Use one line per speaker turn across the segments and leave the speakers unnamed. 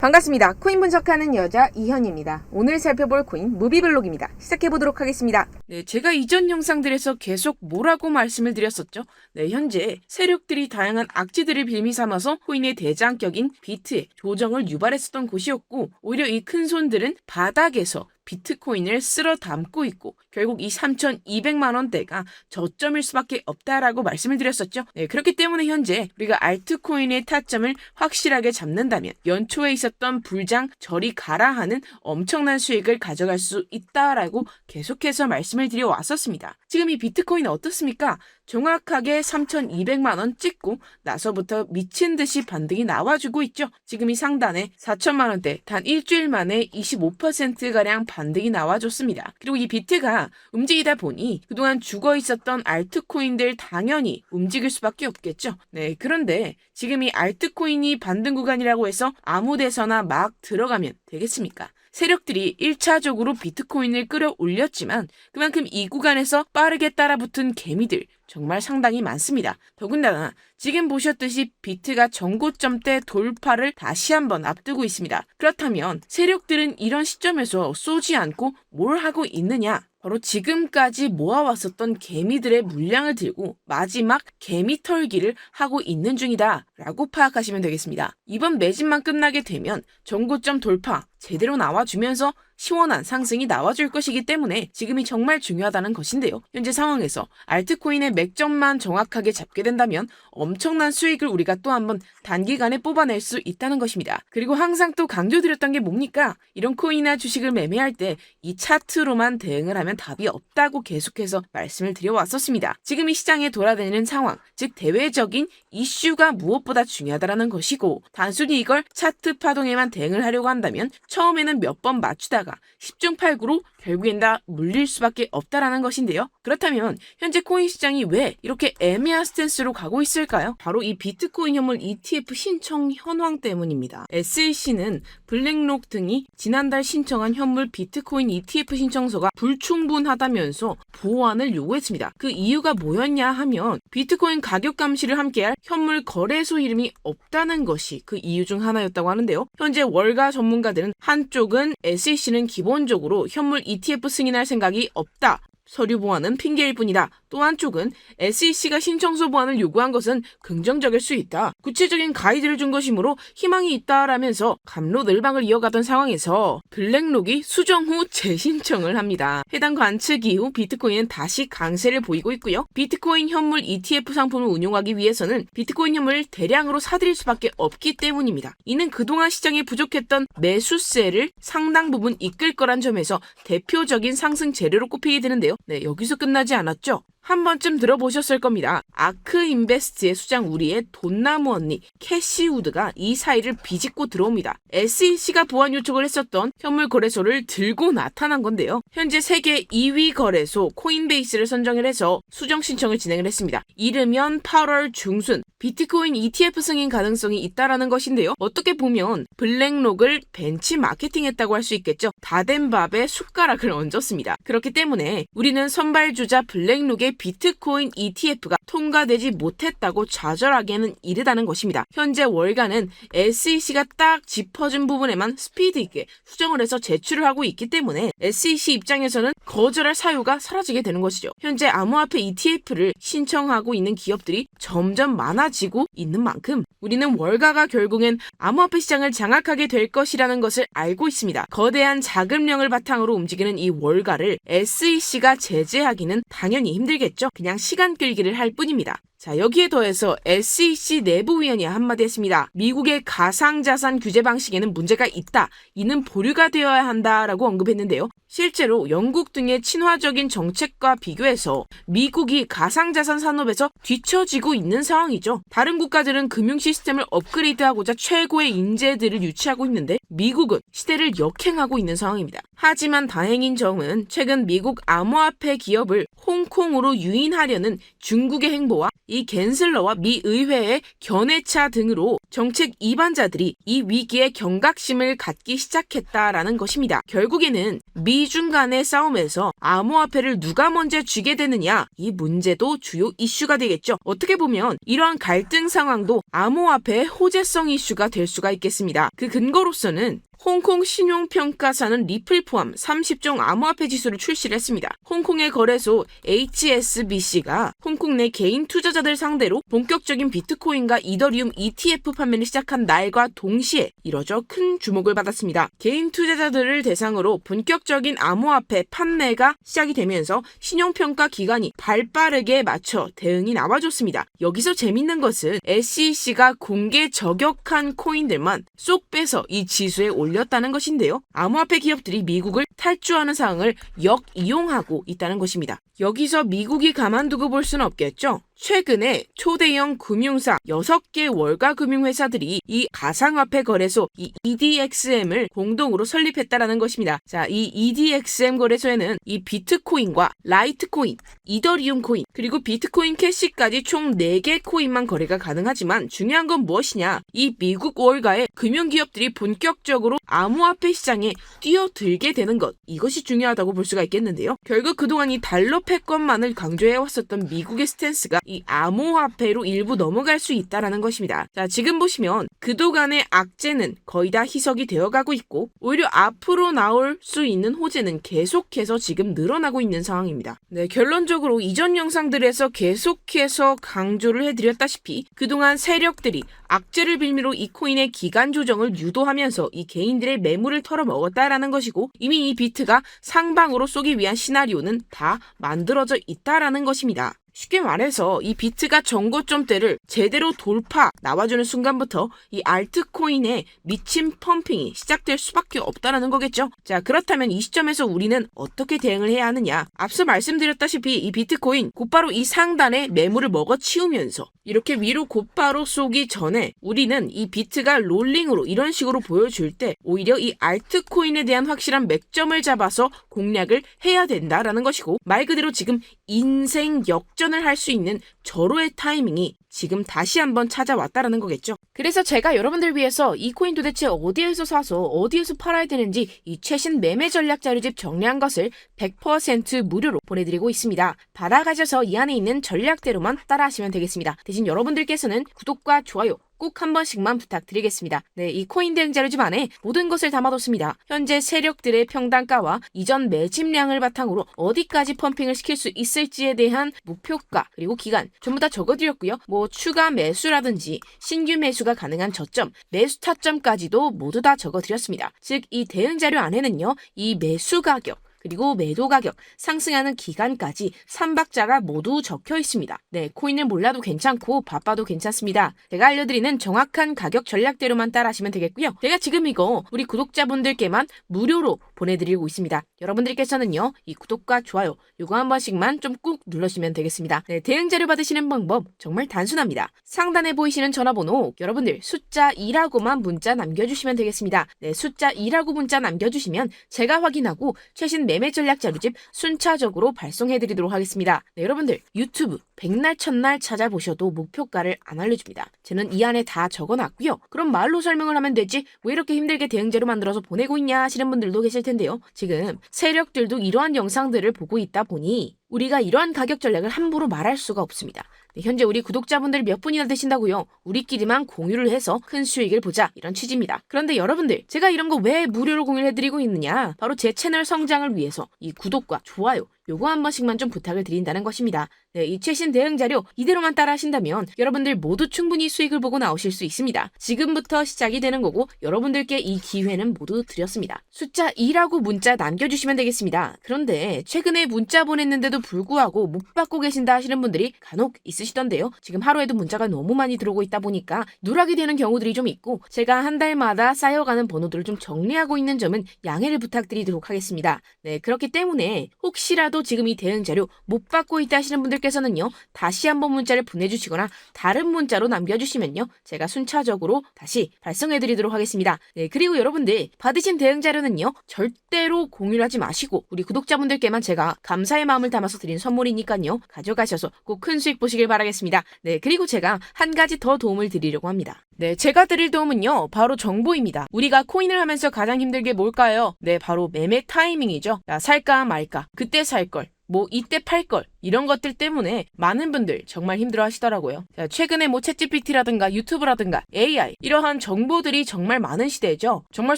반갑습니다. 코인 분석하는 여자 이현입니다. 오늘 살펴볼 코인 무비블록입니다. 시작해보도록 하겠습니다.
네, 제가 이전 영상들에서 계속 뭐라고 말씀을 드렸었죠? 네, 현재 세력들이 다양한 악재들을 빌미 삼아서 코인의 대장격인 비트에 조정을 유발했었던 곳이었고, 오히려 이 큰 손들은 바닥에서 비트코인을 쓸어 담고 있고 결국 이 3,200만 원대가 저점일 수밖에 없다라고 말씀을 드렸었죠. 네, 그렇기 때문에 현재 우리가 알트코인의 타점을 확실하게 잡는다면 연초에 있었던 불장 저리 가라 하는 엄청난 수익을 가져갈 수 있다라고 계속해서 말씀을 드려 왔었습니다. 지금 이 비트코인 어떻습니까? 정확하게 3,200만 원 찍고 나서부터 미친 듯이 반등이 나와주고 있죠. 지금 이 상단에 4천만 원대 단 일주일 만에 25%가량 반등이 나와줬습니다. 그리고 이 비트가 움직이다 보니 그동안 죽어 있었던 알트코인들 당연히 움직일 수밖에 없겠죠. 네, 그런데 지금 이 알트코인이 반등 구간이라고 해서 아무 데서나 막 들어가면 되겠습니까? 세력들이 1차적으로 비트코인을 끌어올렸지만 그만큼 이 구간에서 빠르게 따라붙은 개미들 정말 상당히 많습니다. 더군다나 지금 보셨듯이 비트가 전고점대 돌파를 다시 한번 앞두고 있습니다. 그렇다면 세력들은 이런 시점에서 쏘지 않고 뭘 하고 있느냐? 바로 지금까지 모아왔었던 개미들의 물량을 들고 마지막 개미 털기를 하고 있는 중이다 라고 파악하시면 되겠습니다. 이번 매집만 끝나게 되면 전고점 돌파 제대로 나와주면서 시원한 상승이 나와줄 것이기 때문에 지금이 정말 중요하다는 것인데요. 현재 상황에서 알트코인의 맥점만 정확하게 잡게 된다면 엄청난 수익을 우리가 또 한번 단기간에 뽑아낼 수 있다는 것입니다. 그리고 항상 또 강조드렸던 게 뭡니까? 이런 코인이나 주식을 매매할 때 이 차트로만 대응을 하면 답이 없다고 계속해서 말씀을 드려왔었습니다. 지금 이 시장에 돌아다니는 상황, 즉 대외적인 이슈가 무엇보다 중요하다는 것이고 단순히 이걸 차트 파동에만 대응을 하려고 한다면 처음에는 몇 번 맞추다가 10중 8구로 결국엔 다 물릴 수밖에 없다라는 것인데요. 그렇다면 현재 코인 시장이 왜 이렇게 애매한 스탠스로 가고 있을까요? 바로 이 비트코인 현물 ETF 신청 현황 때문입니다. SEC는 블랙록 등이 지난달 신청한 현물 비트코인 ETF 신청서가 불충분하다면서 보완을 요구했습니다. 그 이유가 뭐였냐 하면 비트코인 가격 감시를 함께할 현물 거래소 이름이 없다는 것이 그 이유 중 하나였다고 하는데요. 현재 월가 전문가들은 한쪽은 SEC는 기본적으로 현물 ETF 승인할 생각이 없다. 서류 보완은 핑계일 뿐이다. 또 한쪽은 SEC가 신청서 보완을 요구한 것은 긍정적일 수 있다. 구체적인 가이드를 준 것이므로 희망이 있다라면서 갑로늘방을 이어가던 상황에서 블랙록이 수정 후 재신청을 합니다. 해당 관측 이후 비트코인은 다시 강세를 보이고 있고요. 비트코인 현물 ETF 상품을 운용하기 위해서는 비트코인 현물을 대량으로 사들일 수밖에 없기 때문입니다. 이는 그동안 시장에 부족했던 매수세를 상당 부분 이끌 거란 점에서 대표적인 상승 재료로 꼽히게 되는데요. 네, 여기서 끝나지 않았죠. 한 번쯤 들어보셨을 겁니다. 아크인베스트의 수장 우리의 돈나무 언니 캐시우드가 이 사이를 비집고 들어옵니다. SEC가 보완 요청을 했었던 현물 거래소를 들고 나타난 건데요. 현재 세계 2위 거래소 코인베이스를 선정을 해서 수정 신청을 진행을 했습니다. 이르면 8월 중순 비트코인 ETF 승인 가능성이 있다라는 것인데요. 어떻게 보면 블랙록을 벤치 마케팅했다고 할 수 있겠죠. 다 된 밥에 숟가락을 얹었습니다. 그렇기 때문에 우리는 선발주자 블랙록의 비트코인 ETF가 통과되지 못했다고 좌절하기에는 이르다는 것입니다. 현재 월가는 SEC가 딱 짚어준 부분에만 스피드 있게 수정을 해서 제출을 하고 있기 때문에 SEC 입장에서는 거절할 사유가 사라지게 되는 것이죠. 현재 암호화폐 ETF를 신청하고 있는 기업들이 점점 많아지고 있는 만큼 우리는 월가가 결국엔 암호화폐 시장을 장악하게 될 것이라는 것을 알고 있습니다. 거대한 자금량을 바탕으로 움직이는 이 월가를 SEC가 제재하기는 당연히 힘들겠죠. 그냥 시간 끌기를 할 뿐입니다. 자, 여기에 더해서 SEC 내부위원이 한마디 했습니다. 미국의 가상자산 규제 방식에는 문제가 있다. 이는 보류가 되어야 한다라고 언급했는데요. 실제로 영국 등의 친화적인 정책과 비교해서 미국이 가상자산 산업에서 뒤처지고 있는 상황이죠. 다른 국가들은 금융 시스템을 업그레이드하고자 최고의 인재들을 유치하고 있는데 미국은 시대를 역행하고 있는 상황입니다. 하지만 다행인 점은 최근 미국 암호화폐 기업을 홍콩으로 유인하려는 중국의 행보와 이 갠슬러와 미 의회의 견해차 등으로 정책 이반자들이 이 위기에 경각심을 갖기 시작했다라는 것입니다. 결국에는 미중 간의 싸움에서 암호화폐를 누가 먼저 쥐게 되느냐, 이 문제도 주요 이슈가 되겠죠. 어떻게 보면 이러한 갈등 상황도 암호화폐의 호재성 이슈가 될 수가 있겠습니다. 그 근거로서는 홍콩 신용평가사는 리플 포함 30종 암호화폐 지수를 출시를 했습니다. 홍콩의 거래소 HSBC가 홍콩 내 개인 투자자들 상대로 본격적인 비트코인과 이더리움 ETF 판매를 시작한 날과 동시에 이뤄져 큰 주목을 받았습니다. 개인 투자자들을 대상으로 본격적인 암호화폐 판매가 시작이 되면서 신용평가 기관이 발빠르게 맞춰 대응이 나와줬습니다. 여기서 재밌는 것은 SEC가 공개 저격한 코인들만 쏙 빼서 이 지수에 올렸다는 것인데요. 암호화폐 기업들이 미국을 탈주하는 상황을 역이용하고 있다는 것입니다. 여기서 미국이 가만두고 볼 수는 없겠죠. 최근에 초대형 금융사 6개 월가 금융회사들이 이 가상화폐 거래소 이 EDXM을 공동으로 설립했다라는 것입니다. 자, 이 EDXM 거래소에는 이 비트코인과 라이트코인, 이더리움 코인, 그리고 비트코인 캐시까지 총 4개 코인만 거래가 가능하지만 중요한 건 무엇이냐? 이 미국 월가의 금융기업들이 본격적으로 암호화폐 시장에 뛰어들게 되는 것, 이것이 중요하다고 볼 수가 있겠는데요. 결국 그동안 이 달러 패권만을 강조해왔었던 미국의 스탠스가 이 암호화폐로 일부 넘어갈 수 있다라는 것입니다. 자, 지금 보시면 그동안의 악재는 거의 다 희석이 되어가고 있고 오히려 앞으로 나올 수 있는 호재는 계속해서 지금 늘어나고 있는 상황입니다. 네, 결론적으로 이전 영상들에서 계속해서 강조를 해드렸다시피 그동안 세력들이 악재를 빌미로 이 코인의 기간 조정을 유도하면서 이 개인들의 매물을 털어먹었다라는 것이고 이미 이 비트가 상방으로 쏘기 위한 시나리오는 다 만들어져 있다라는 것입니다. 쉽게 말해서 이 비트가 정고점대를 제대로 돌파 나와주는 순간부터 이 알트코인의 미친 펌핑이 시작될 수밖에 없다는 거겠죠. 자, 그렇다면 이 시점에서 우리는 어떻게 대응을 해야 하느냐? 앞서 말씀드렸다시피 이 비트코인 곧바로 이 상단에 매물을 먹어치우면서 이렇게 위로 곧바로 쏘기 전에 우리는 이 비트가 롤링으로 이런 식으로 보여줄 때 오히려 이 알트코인에 대한 확실한 맥점을 잡아서 공략을 해야 된다라는 것이고 말 그대로 지금 인생 역전을 할 수 있는 절호의 타이밍이 지금 다시 한번 찾아왔다라는 거겠죠. 그래서 제가 여러분들 위해서 이 코인 도대체 어디에서 사서 어디에서 팔아야 되는지 이 최신 매매 전략 자료집 정리한 것을 100% 무료로 보내드리고 있습니다. 받아가셔서 이 안에 있는 전략대로만 따라하시면 되겠습니다. 대신 여러분들께서는 구독과 좋아요 꼭 한 번씩만 부탁드리겠습니다. 네, 이 코인 대응 자료집 안에 모든 것을 담아뒀습니다. 현재 세력들의 평단가와 이전 매집량을 바탕으로 어디까지 펌핑을 시킬 수 있을지에 대한 목표가 그리고 기간 전부 다 적어드렸고요. 뭐 추가 매수라든지 신규 매수가 가능한 저점, 매수 타점까지도 모두 다 적어드렸습니다. 즉 이 대응 자료 안에는요. 이 매수 가격 그리고 매도 가격, 상승하는 기간까지 3박자가 모두 적혀 있습니다. 네, 코인을 몰라도 괜찮고 바빠도 괜찮습니다. 제가 알려드리는 정확한 가격 전략대로만 따라하시면 되겠고요. 제가 지금 이거 우리 구독자분들께만 무료로 보내드리고 있습니다. 여러분들께서는요, 이 구독과 좋아요 요거 한 번씩만 좀 꾹 눌러주시면 되겠습니다. 네, 대응 자료 받으시는 방법 정말 단순합니다. 상단에 보이시는 전화번호 여러분들 숫자 2라고만 문자 남겨주시면 되겠습니다. 네, 숫자 2라고 문자 남겨주시면 제가 확인하고 최신 매매 전략 자료집 순차적으로 발송해드리도록 하겠습니다. 네, 여러분들 유튜브 백날 첫날 찾아보셔도 목표가를 안 알려줍니다. 저는 이 안에 다 적어놨고요. 그럼 말로 설명을 하면 되지 왜 이렇게 힘들게 대응자료 만들어서 보내고 있냐 하시는 분들도 계실 텐데요. 지금 세력들도 이러한 영상들을 보고 있다 보니 우리가 이러한 가격 전략을 함부로 말할 수가 없습니다. 네, 현재 우리 구독자분들 몇 분이나 되신다고요? 우리끼리만 공유를 해서 큰 수익을 보자 이런 취지입니다. 그런데 여러분들 제가 이런 거 왜 무료로 공유해드리고 있느냐? 바로 제 채널 성장을 위해서 이 구독과 좋아요 요거 한 번씩만 좀 부탁을 드린다는 것입니다. 네, 이 최신 대응 자료 이대로만 따라 하신다면 여러분들 모두 충분히 수익을 보고 나오실 수 있습니다. 지금부터 시작이 되는 거고 여러분들께 이 기회는 모두 드렸습니다. 숫자 2라고 문자 남겨주시면 되겠습니다. 그런데 최근에 문자 보냈는데도 불구하고 못 받고 계신다 하시는 분들이 간혹 있으시던데요. 지금 하루에도 문자가 너무 많이 들어오고 있다 보니까 누락이 되는 경우들이 좀 있고 제가 한 달마다 쌓여가는 번호들을 좀 정리하고 있는 점은 양해를 부탁드리도록 하겠습니다. 네, 그렇기 때문에 혹시라도 혹시라도 지금 이 대응 자료 못 받고 있다 하시는 분들께서는요, 다시 한번 문자를 보내주시거나 다른 문자로 남겨주시면요, 제가 순차적으로 다시 발송해드리도록 하겠습니다. 네, 그리고 여러분들 받으신 대응 자료는요, 절대로 공유를 하지 마시고 우리 구독자분들께만 제가 감사의 마음을 담아서 드린 선물이니까요, 가져가셔서 꼭 큰 수익 보시길 바라겠습니다. 네, 그리고 제가 한 가지 더 도움을 드리려고 합니다. 네, 제가 드릴 도움은요, 바로 정보입니다. 우리가 코인을 하면서 가장 힘든 게 뭘까요? 네, 바로 매매 타이밍이죠. 야, 살까 말까, 그때 살 걸, 뭐 이때 팔 걸, 이런 것들 때문에 많은 분들 정말 힘들어 하시더라고요. 자, 최근에 뭐 챗GPT라든가 유튜브라든가 AI, 이러한 정보들이 정말 많은 시대죠. 정말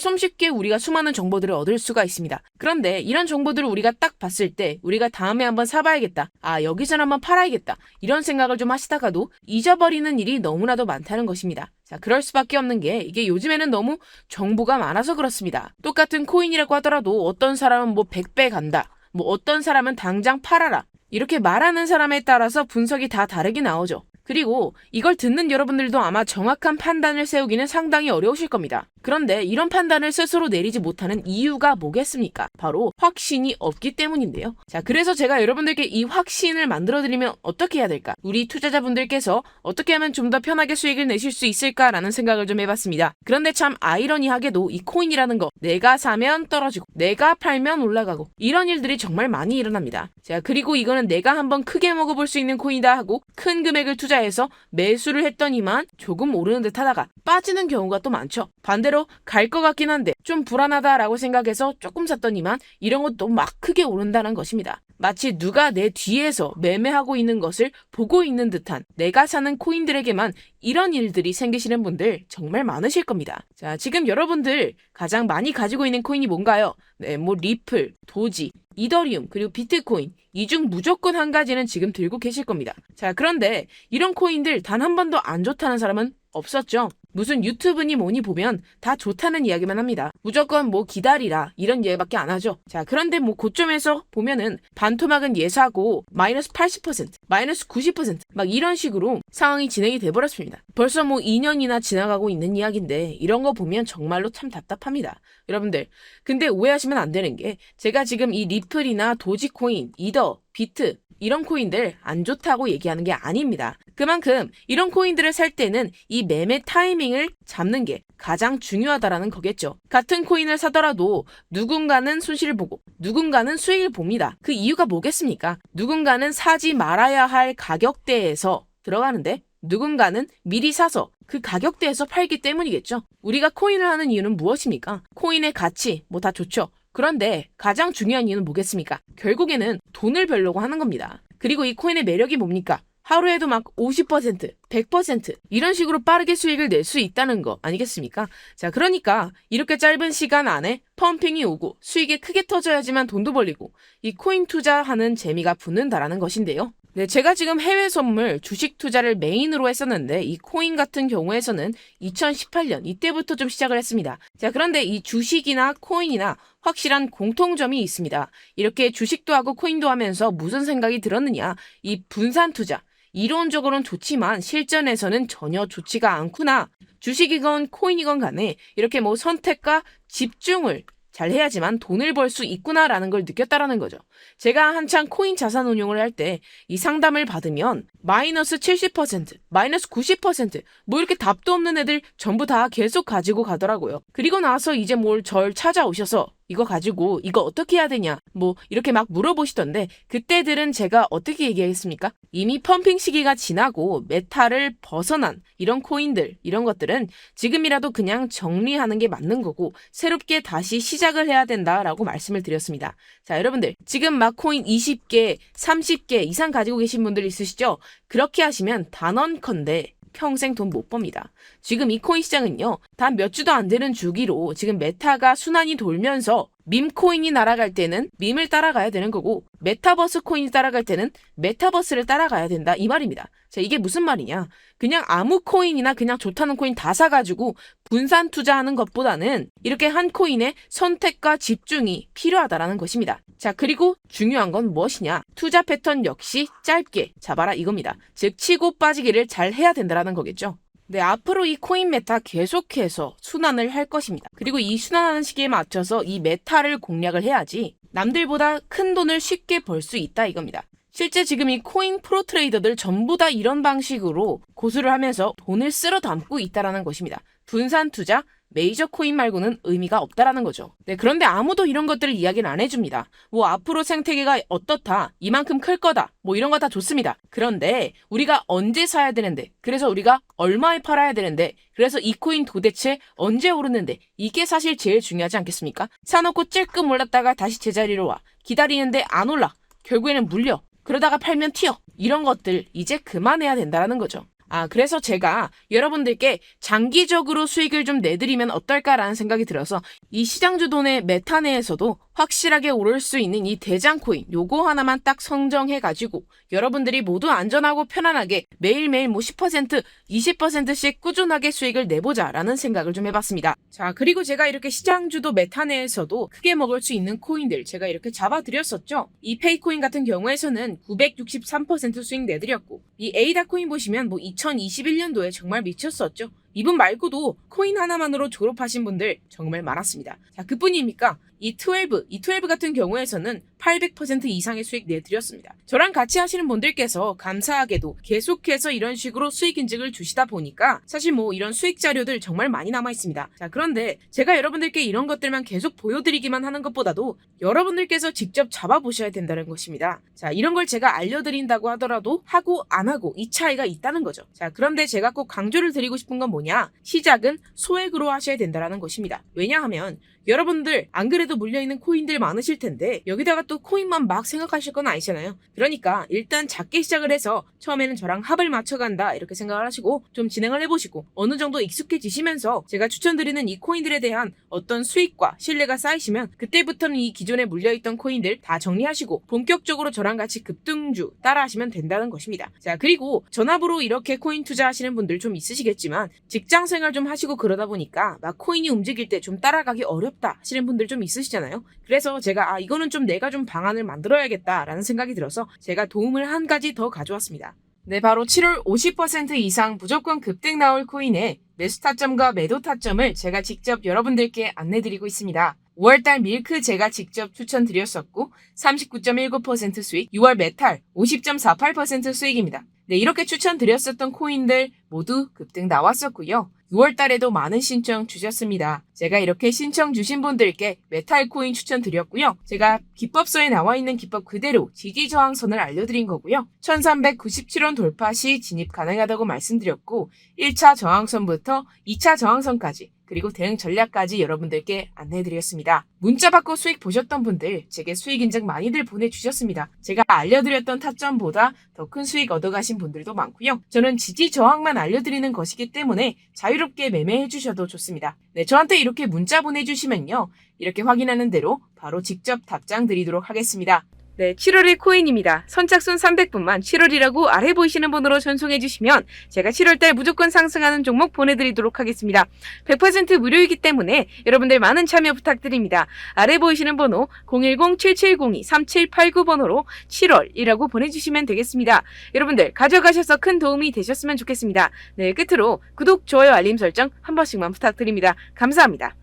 손쉽게 우리가 수많은 정보들을 얻을 수가 있습니다. 그런데 이런 정보들을 우리가 딱 봤을 때 우리가 다음에 한번 사봐야겠다, 아 여기선 한번 팔아야겠다, 이런 생각을 좀 하시다가도 잊어버리는 일이 너무나도 많다는 것입니다. 자, 그럴 수밖에 없는 게 이게 요즘에는 너무 정보가 많아서 그렇습니다. 똑같은 코인이라고 하더라도 어떤 사람은 뭐 100배 간다, 뭐 어떤 사람은 당장 팔아라, 이렇게 말하는 사람에 따라서 분석이 다 다르게 나오죠. 그리고 이걸 듣는 여러분들도 아마 정확한 판단을 세우기는 상당히 어려우실 겁니다. 그런데 이런 판단을 스스로 내리지 못하는 이유가 뭐겠습니까? 바로 확신이 없기 때문인데요. 자, 그래서 제가 여러분들께 이 확신을 만들어드리면 어떻게 해야 될까? 우리 투자자분들께서 어떻게 하면 좀 더 편하게 수익을 내실 수 있을까라는 생각을 좀 해봤습니다. 그런데 참 아이러니하게도 이 코인이라는 거, 내가 사면 떨어지고 내가 팔면 올라가고 이런 일들이 정말 많이 일어납니다. 자, 그리고 이거는 내가 한번 크게 먹어볼 수 있는 코인이다 하고 큰 금액을 투자해서 매수를 했더니만 조금 오르는 듯 하다가 빠지는 경우가 또 많죠. 반대로 갈 것 같긴 한데 좀 불안하다라고 생각해서 조금 샀더니만 이런 것도 막 크게 오른다는 것입니다. 마치 누가 내 뒤에서 매매하고 있는 것을 보고 있는 듯한, 내가 사는 코인들에게만 이런 일들이 생기시는 분들 정말 많으실 겁니다. 자, 지금 여러분들 가장 많이 가지고 있는 코인이 뭔가요? 네, 뭐 리플, 도지, 이더리움, 그리고 비트코인, 이 중 무조건 한 가지는 지금 들고 계실 겁니다. 자, 그런데 이런 코인들 단 한 번도 안 좋다는 사람은 없었죠. 무슨 유튜브니 뭐니 보면 다 좋다는 이야기만 합니다. 무조건 뭐 기다리라, 이런 얘기밖에 안 하죠. 자, 그런데 뭐 고점에서 보면은 반토막은 예사고 마이너스 80%, 마이너스 90% 막 이런 식으로 상황이 진행이 돼버렸습니다. 벌써 뭐 2년이나 지나가고 있는 이야기인데 이런 거 보면 정말로 참 답답합니다. 여러분들, 근데 오해하시면 안 되는 게 제가 지금 이 리플이나 도지코인, 이더, 비트 이런 코인들 안 좋다고 얘기하는 게 아닙니다. 그만큼 이런 코인들을 살 때는 이 매매 타이밍을 잡는 게 가장 중요하다라는 거겠죠. 같은 코인을 사더라도 누군가는 손실을 보고 누군가는 수익을 봅니다. 그 이유가 뭐겠습니까? 누군가는 사지 말아야 할 가격대에서 들어가는데 누군가는 미리 사서 그 가격대에서 팔기 때문이겠죠. 우리가 코인을 하는 이유는 무엇입니까? 코인의 가치, 뭐 다 좋죠. 그런데 가장 중요한 이유는 뭐겠습니까? 결국에는 돈을 벌려고 하는 겁니다. 그리고 이 코인의 매력이 뭡니까? 하루에도 막 50%, 100% 이런 식으로 빠르게 수익을 낼 수 있다는 거 아니겠습니까? 자, 그러니까 이렇게 짧은 시간 안에 펌핑이 오고 수익이 크게 터져야지만 돈도 벌리고 이 코인 투자하는 재미가 붙는다라는 것인데요. 네, 제가 지금 해외 선물, 주식 투자를 메인으로 했었는데 이 코인 같은 경우에서는 2018년 이때부터 좀 시작을 했습니다. 자, 그런데 이 주식이나 코인이나 확실한 공통점이 있습니다. 이렇게 주식도 하고 코인도 하면서 무슨 생각이 들었느냐? 이 분산 투자. 이론적으로는 좋지만 실전에서는 전혀 좋지가 않구나. 주식이건 코인이건 간에 이렇게 뭐 선택과 집중을 잘 해야지만 돈을 벌 수 있구나라는 걸 느꼈다라는 거죠. 제가 한창 코인 자산 운용을 할 때 이 상담을 받으면 마이너스 70%, 마이너스 90%, 뭐 이렇게 답도 없는 애들 전부 다 계속 가지고 가더라고요. 그리고 나서 이제 뭘 절 찾아오셔서 이거 가지고 이거 어떻게 해야 되냐 뭐 이렇게 막 물어보시던데 그때들은 제가 어떻게 얘기하겠습니까? 이미 펌핑 시기가 지나고 메타를 벗어난 이런 코인들 이런 것들은 지금이라도 그냥 정리하는 게 맞는 거고 새롭게 다시 시작을 해야 된다라고 말씀을 드렸습니다. 자, 여러분들 지금 막 코인 20개, 30개 이상 가지고 계신 분들 있으시죠? 그렇게 하시면 단언컨대 평생 돈 못 법니다. 지금 이 코인 시장은요, 단 몇 주도 안 되는 주기로 지금 메타가 순환이 돌면서 밈코인이 날아갈 때는 밈을 따라가야 되는 거고 메타버스 코인이 따라갈 때는 메타버스를 따라가야 된다 이 말입니다. 자, 이게 무슨 말이냐? 그냥 아무 코인이나 그냥 좋다는 코인 다 사가지고 분산 투자하는 것보다는 이렇게 한 코인에 선택과 집중이 필요하다라는 것입니다. 자, 그리고 중요한 건 무엇이냐? 투자 패턴 역시 짧게 잡아라 이겁니다. 즉 치고 빠지기를 잘 해야 된다라는 거겠죠. 네, 앞으로 이 코인 메타 계속해서 순환을 할 것입니다. 그리고 이 순환하는 시기에 맞춰서 이 메타를 공략을 해야지 남들보다 큰 돈을 쉽게 벌 수 있다 이겁니다. 실제 지금 이 코인 프로 트레이더들 전부 다 이런 방식으로 고수를 하면서 돈을 쓸어 담고 있다라는 것입니다. 분산 투자, 메이저 코인 말고는 의미가 없다라는 거죠. 네, 그런데 아무도 이런 것들을 이야기는 안 해줍니다. 뭐 앞으로 생태계가 어떻다, 이만큼 클 거다, 뭐 이런 거 다 좋습니다. 그런데 우리가 언제 사야 되는데, 그래서 우리가 얼마에 팔아야 되는데, 그래서 이 코인 도대체 언제 오르는데, 이게 사실 제일 중요하지 않겠습니까? 사놓고 찔끔 올랐다가 다시 제자리로 와. 기다리는데 안 올라. 결국에는 물려. 그러다가 팔면 튀어. 이런 것들 이제 그만해야 된다는 거죠. 그래서 제가 여러분들께 장기적으로 수익을 좀 내드리면 어떨까라는 생각이 들어서 이 시장주돈의 메타 내에서도 확실하게 오를 수 있는 이 대장 코인 요거 하나만 딱 선정해가지고 여러분들이 모두 안전하고 편안하게 매일매일 뭐 10%, 20%씩 꾸준하게 수익을 내보자라는 생각을 좀 해봤습니다. 자, 그리고 제가 이렇게 시장주도 메타 내에서도 크게 먹을 수 있는 코인들 제가 이렇게 잡아드렸었죠. 이 페이코인 같은 경우에서는 963% 수익 내드렸고 이 에이다 코인 보시면 뭐 2021년도에 정말 미쳤었죠. 이분 말고도 코인 하나만으로 졸업하신 분들 정말 많았습니다. 자, 그뿐입니까? E12 같은 경우에서는 800% 이상의 수익 내드렸습니다. 저랑 같이 하시는 분들께서 감사하게도 계속해서 이런 식으로 수익 인증을 주시다 보니까 사실 뭐 이런 수익 자료들 정말 많이 남아 있습니다. 자, 그런데 제가 여러분들께 이런 것들만 계속 보여드리기만 하는 것보다도 여러분들께서 직접 잡아보셔야 된다는 것입니다. 자, 이런 걸 제가 알려드린다고 하더라도 하고 안 하고 이 차이가 있다는 거죠. 자, 그런데 제가 꼭 강조를 드리고 싶은 건 뭐냐? 시작은 소액으로 하셔야 된다는 것입니다. 왜냐하면 여러분들 안 그래도 물려있는 코인들 많으실 텐데 여기다가 또 코인만 막 생각하실 건 아니잖아요. 그러니까 일단 작게 시작을 해서 처음에는 저랑 합을 맞춰간다 이렇게 생각을 하시고 좀 진행을 해보시고 어느 정도 익숙해지시면서 제가 추천드리는 이 코인들에 대한 어떤 수익과 신뢰가 쌓이시면 그때부터는 이 기존에 물려있던 코인들 다 정리하시고 본격적으로 저랑 같이 급등주 따라하시면 된다는 것입니다. 자, 그리고 전압으로 이렇게 코인 투자하시는 분들 좀 있으시겠지만 직장생활 좀 하시고 그러다 보니까 막 코인이 움직일 때 좀 따라가기 어렵다 하시는 분들 좀 있으시잖아요. 그래서 제가 이거는 좀 내가 좀 방안을 만들어야겠다라는 생각이 들어서 제가 도움을 한 가지 더 가져왔습니다. 네, 바로 7월 50% 이상 무조건 급등 나올 코인의 매수 타점과 매도 타점을 제가 직접 여러분들께 안내드리고 있습니다. 5월달 밀크 제가 직접 추천드렸었고 39.19% 수익, 6월 메탈 50.48% 수익입니다. 네, 이렇게 추천드렸었던 코인들 모두 급등 나왔었고요. 6월 달에도 많은 신청 주셨습니다. 제가 이렇게 신청 주신 분들께 메탈 코인 추천드렸고요. 제가 기법서에 나와 있는 기법 그대로 지지 저항선을 알려드린 거고요. 1397원 돌파 시 진입 가능하다고 말씀드렸고 1차 저항선부터 2차 저항선까지 그리고 대응 전략까지 여러분들께 안내해드렸습니다. 문자 받고 수익 보셨던 분들 제게 수익 인증 많이들 보내주셨습니다. 제가 알려드렸던 타점보다 더 큰 수익 얻어가신 분들도 많고요. 저는 지지 저항만 알려드리는 것이기 때문에 자유롭게 매매해주셔도 좋습니다. 네, 저한테 이렇게 문자 보내주시면요. 이렇게 확인하는 대로 바로 직접 답장 드리도록 하겠습니다. 네, 7월의 코인입니다. 선착순 300분만 7월이라고 아래 보이시는 번호로 전송해 주시면 제가 7월달 무조건 상승하는 종목 보내드리도록 하겠습니다. 100% 무료이기 때문에 여러분들 많은 참여 부탁드립니다. 아래 보이시는 번호 010-7702-3789번호로 7월이라고 보내주시면 되겠습니다. 여러분들 가져가셔서 큰 도움이 되셨으면 좋겠습니다. 네, 끝으로 구독, 좋아요, 알림 설정 한 번씩만 부탁드립니다. 감사합니다.